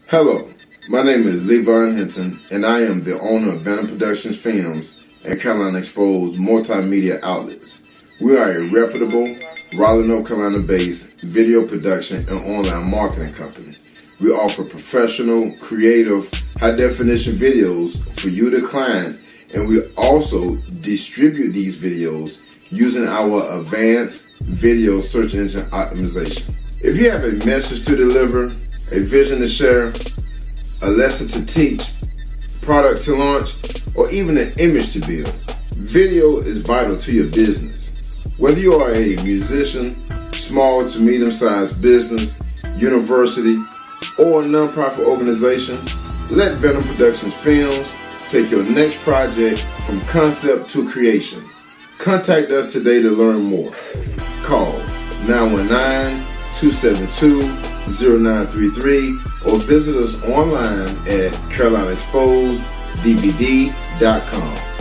Hello, my name is Levon Hinton, and I am the owner of Venom Productions Films and Carolina Exposed multimedia outlets. We are a reputable, Raleigh, North Carolina-based video production and online marketing company. We offer professional, creative, high-definition videos for you, the client, and we also distribute these videos using our advanced video search engine optimization. If you have a message to deliver, a vision to share, a lesson to teach, product to launch, or even an image to build, video is vital to your business. Whether you are a musician, small to medium-sized business, university, or a nonprofit organization, let Venom Productions Films take your next project from concept to creation. Contact us today to learn more. Call 919-272-0933 or visit us online at CarolinaExposedDVD.com.